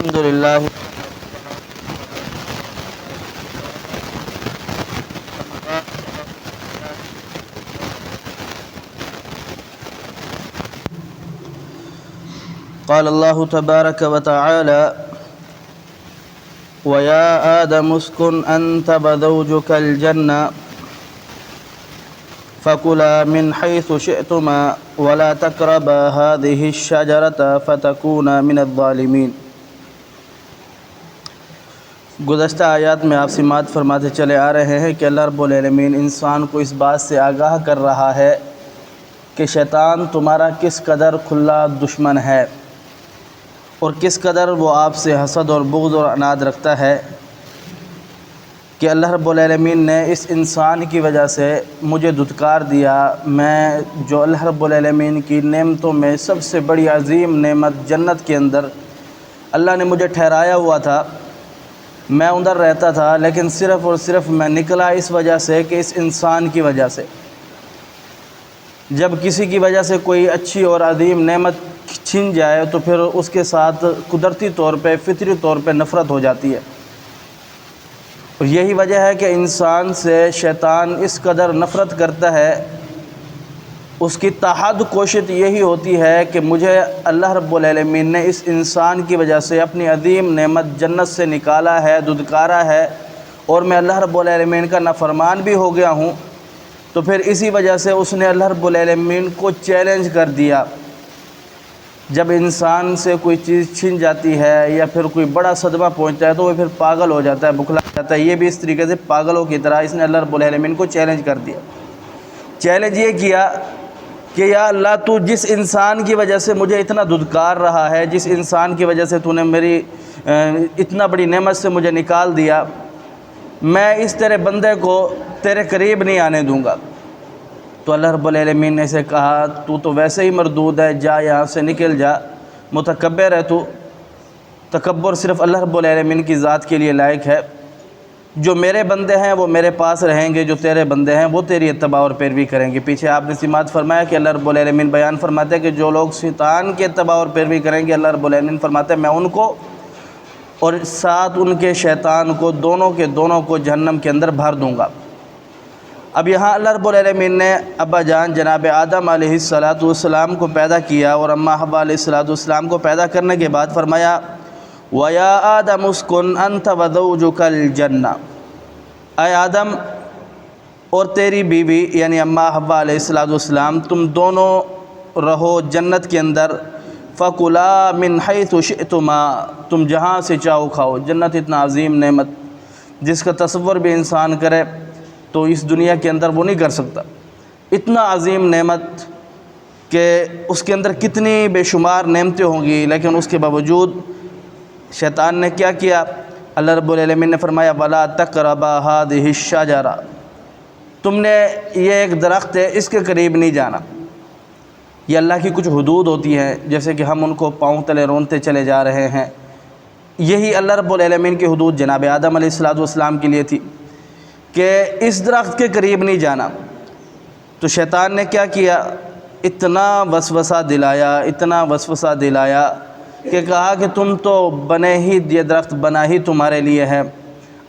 الحمد لله قال الله تبارك وتعالى ويا آدم اسكن أنت وزوجك الجنة فكلا من حيث شئتما ولا تقربا هذه الشجرة فتكونا من الظالمين۔ گزشتہ آیات میں آپ سماعت فرماتے چلے آ رہے ہیں کہ اللہ رب العالمین انسان کو اس بات سے آگاہ کر رہا ہے کہ شیطان تمہارا کس قدر کھلا دشمن ہے اور کس قدر وہ آپ سے حسد اور بغض اور عناد رکھتا ہے کہ اللہ رب العالمین نے اس انسان کی وجہ سے مجھے دھتکار دیا۔ میں جو اللہ رب العالمین کی نعمتوں میں سب سے بڑی عظیم نعمت جنت کے اندر اللہ نے مجھے ٹھہرایا ہوا تھا، میں ادھر رہتا تھا، لیکن صرف اور صرف میں نکلا اس وجہ سے کہ اس انسان کی وجہ سے۔ جب کسی کی وجہ سے کوئی اچھی اور عظیم نعمت چھن جائے تو پھر اس کے ساتھ قدرتی طور پہ فطری طور پہ نفرت ہو جاتی ہے، اور یہی وجہ ہے کہ انسان سے شیطان اس قدر نفرت کرتا ہے، اس کی تاحد کوشش یہی ہوتی ہے کہ مجھے اللہ رب العالمین نے اس انسان کی وجہ سے اپنی عظیم نعمت جنت سے نکالا ہے، دھتکارا ہے، اور میں اللہ رب العالمین کا نافرمان بھی ہو گیا ہوں، تو پھر اسی وجہ سے اس نے اللہ رب العالمین کو چیلنج کر دیا۔ جب انسان سے کوئی چیز چھن جاتی ہے یا پھر کوئی بڑا صدمہ پہنچتا ہے تو وہ پھر پاگل ہو جاتا ہے، بکھلا جاتا ہے، یہ بھی اس طریقے سے پاگلوں کی طرح اس نے اللہ رب العالمین کو چیلنج کر دیا۔ چیلنج یہ کیا کہ یا اللہ تو جس انسان کی وجہ سے مجھے اتنا دھتکار رہا ہے، جس انسان کی وجہ سے تو نے میری اتنا بڑی نعمت سے مجھے نکال دیا، میں اس تیرے بندے کو تیرے قریب نہیں آنے دوں گا۔ تو اللہ رب العالمین نے اسے کہا تو ویسے ہی مردود ہے، جا یہاں سے نکل جا، متکبر ہے تو۔ تکبر صرف اللہ رب العالمین کی ذات کے لیے لائق ہے۔ جو میرے بندے ہیں وہ میرے پاس رہیں گے، جو تیرے بندے ہیں وہ تیری اتباع اور پیروی کریں گے۔ پیچھے آپ نے سماعت فرمایا کہ اللہ رب العالمین بیان فرماتے ہیں کہ جو لوگ شیطان کے اتباع اور پیروی کریں گے، اللہ رب العالمین فرماتے ہیں میں ان کو اور ساتھ ان کے شیطان کو دونوں کو جہنم کے اندر بھر دوں گا۔ اب یہاں اللہ رب العالمین نے ابا جان جناب آدم علیہ السلام کو پیدا کیا اور اماں حوا علیہ السلام کو پیدا کرنے کے بعد فرمایا وَيَا آدَمُ اسْكُنْ أَنْتَ وَزَوْجُكَ الْجَنَّةَ، اے آدم اور تیری بیوی یعنی اماں حوا علیہ السلام تم دونوں رہو جنت کے اندر، فَكُلَا مِنْ حَيْثُ شِئْتُمَا، تم جہاں سے چاہو کھاؤ۔ جنت اتنا عظیم نعمت جس کا تصور بھی انسان کرے تو اس دنیا کے اندر وہ نہیں کر سکتا۔ اتنا عظیم نعمت کہ اس کے اندر کتنی بے شمار نعمتیں ہوں گی، لیکن اس کے باوجود شیطان نے کیا کیا؟ اللہ رب العالمین نے فرمایا وَلَا تَقْرَبَا هَٰذِهِ الشَّجَرَةَ، تم نے یہ ایک درخت ہے اس کے قریب نہیں جانا۔ یہ اللہ کی کچھ حدود ہوتی ہیں، جیسے کہ ہم ان کو پاؤں تلے رونتے چلے جا رہے ہیں، یہی اللہ رب العالمین کی حدود جناب آدم علیہ السلام کے لیے تھی کہ اس درخت کے قریب نہیں جانا۔ تو شیطان نے کیا کیا؟ اتنا وسوسہ دلایا کہ کہا کہ تم تو بنے ہی، یہ درخت بنا ہی تمہارے لیے ہے،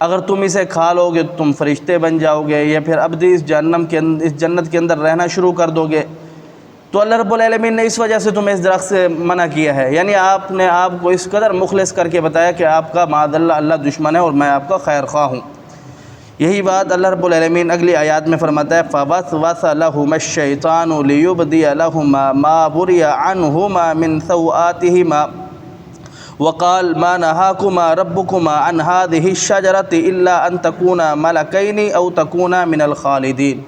اگر تم اسے کھا لو گے تم فرشتے بن جاؤ گے یا پھر ابدی اس جنت کے اندر رہنا شروع کر دو گے۔ تو اللہ رب العالمین نے اس وجہ سے تمہیں اس درخت سے منع کیا ہے، یعنی آپ نے آپ کو اس قدر مخلص کر کے بتایا کہ آپ کا معاذ اللہ دشمن ہے اور میں آپ کا خیر خواہ ہوں۔ یہی بات اللہ رب العالمین اگلی آیات میں فرماتا ہے فَوَسْوَسَ لَهُمَا الشَّيْطَانُ لِيُبْدِيَ لَهُمَا مَا بُرِيَ عَنْهُمَا مِنْ سَوْآتِهِمَا وَقَالَ مَا نَهَاكُمَا رَبُّكُمَا عَنْ هَٰذِهِ الشَّجَرَةِ إِلَّا أَن تَكُونَا مَلَكَيْنِ أَوْ تَكُونَا مِنَ الْخَالِدِينَ۔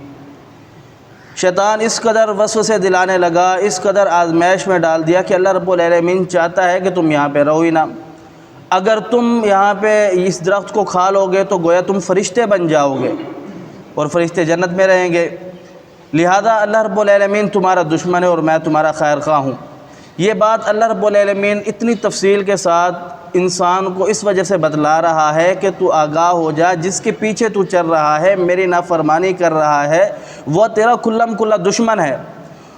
شیطان اس قدر وسوسے دلانے لگا، اس قدر آزمائش میں ڈال دیا کہ اللہ رب العالمین چاہتا ہے کہ تم یہاں پہ رہو ہی نہ۔ اگر تم یہاں پہ اس درخت کو کھا لو گے تو گویا تم فرشتے بن جاؤ گے اور فرشتے جنت میں رہیں گے، لہذا اللہ رب العالمین تمہارا دشمن ہے اور میں تمہارا خیر خواہ ہوں۔ یہ بات اللہ رب العالمین اتنی تفصیل کے ساتھ انسان کو اس وجہ سے بتلا رہا ہے کہ تو آگاہ ہو جا، جس کے پیچھے تو چل رہا ہے، میری نافرمانی کر رہا ہے، وہ تیرا کھلم کھلا دشمن ہے،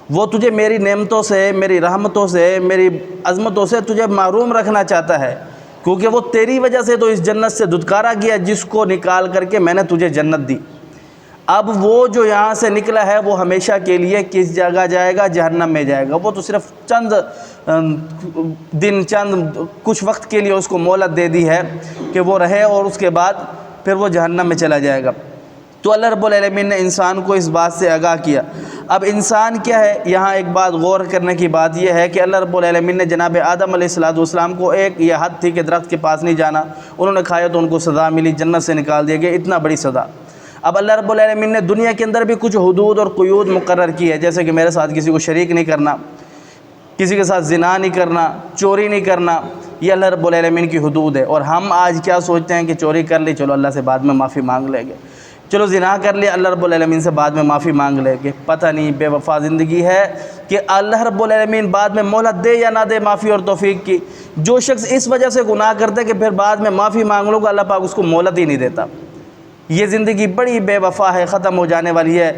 وہ تجھے میری نعمتوں سے، میری رحمتوں سے، میری عظمتوں سے تجھے محروم رکھنا چاہتا ہے۔ کیونکہ وہ تیری وجہ سے تو اس جنت سے دھتکارا گیا جس کو نکال کر کے میں نے تجھے جنت دی۔ اب وہ جو یہاں سے نکلا ہے وہ ہمیشہ کے لیے کس جگہ جائے گا؟ جہنم میں جائے گا۔ وہ تو صرف چند دن، چند کچھ وقت کے لیے اس کو مہلت دے دی ہے کہ وہ رہے، اور اس کے بعد پھر وہ جہنم میں چلا جائے گا۔ تو اللہ رب العالمین نے انسان کو اس بات سے آگاہ کیا۔ اب انسان کیا ہے؟ یہاں ایک بات غور کرنے کی بات یہ ہے کہ اللہ رب العالمین نے جناب آدم علیہ السلام کو ایک یہ حد تھی کہ درخت کے پاس نہیں جانا، انہوں نے کھایا تو ان کو سزا ملی، جنت سے نکال دیا گیا، اتنا بڑی سزا۔ اب اللہ رب العالمین نے دنیا کے اندر بھی کچھ حدود اور قیود مقرر کی ہے، جیسے کہ میرے ساتھ کسی کو شریک نہیں کرنا، کسی کے ساتھ زنا نہیں کرنا، چوری نہیں کرنا، یہ اللہ رب العالمین کی حدود ہے۔ اور ہم آج کیا سوچتے ہیں کہ چوری کر لی، چلو اللہ سے بعد میں معافی مانگ لیں گے، چلو زنا کر لیا، اللہ رب العالمین سے بعد میں معافی مانگ لیں گے۔ پتہ نہیں بے وفا زندگی ہے کہ اللہ رب العالمین بعد میں مہلت دے یا نہ دے معافی اور توفیق کی۔ جو شخص اس وجہ سے گناہ کرتے کہ پھر بعد میں معافی مانگ لو گا، اللہ پاک اس کو مہلت ہی نہیں دیتا۔ یہ زندگی بڑی بے وفا ہے، ختم ہو جانے والی ہے۔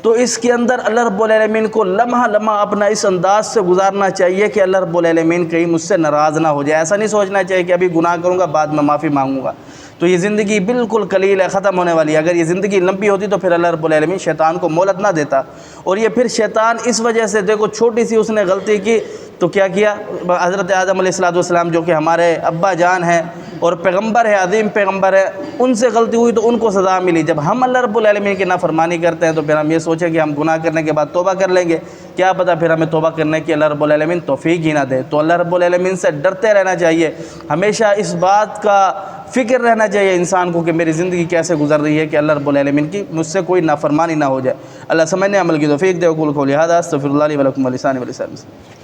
تو اس کے اندر اللہ رب العالمین کو لمحہ لمحہ اپنا اس انداز سے گزارنا چاہیے کہ اللہ رب العالمین کہیں مجھ سے ناراض نہ ہو جائے۔ ایسا نہیں سوچنا چاہیے کہ ابھی گناہ کروں گا بعد میں معافی مانگوں گا، تو یہ زندگی بالکل قلیل ہے، ختم ہونے والی ہے۔ اگر یہ زندگی لمبی ہوتی تو پھر اللہ رب العالمین شیطان کو مہلت نہ دیتا۔ اور یہ پھر شیطان اس وجہ سے، دیکھو چھوٹی سی اس نے غلطی کی تو کیا کیا؟ حضرت آدم علیہ السلام جو کہ ہمارے ابا جان ہیں اور پیغمبر ہے، عظیم پیغمبر ہے، ان سے غلطی ہوئی تو ان کو سزا ملی۔ جب ہم اللہ رب العالمین کی نافرمانی کرتے ہیں تو پھر ہم یہ سوچیں کہ ہم گناہ کرنے کے بعد توبہ کر لیں گے، کیا پتہ پھر ہمیں توبہ کرنے کی اللہ رب العالمین توفیق ہی نہ دے۔ تو اللہ رب العالمین سے ڈرتے رہنا چاہیے، ہمیشہ اس بات کا فکر رہنا چاہیے انسان کو کہ میری زندگی کیسے گزر رہی ہے کہ اللہ رب العالمین کی مجھ سے کوئی نافرمانی نہ ہو جائے۔ اللہ سمجھنے عمل کی توفیق دے۔ اقول قولی ھذا استغفر اللہ لی ولکم ولسائر المسلمین۔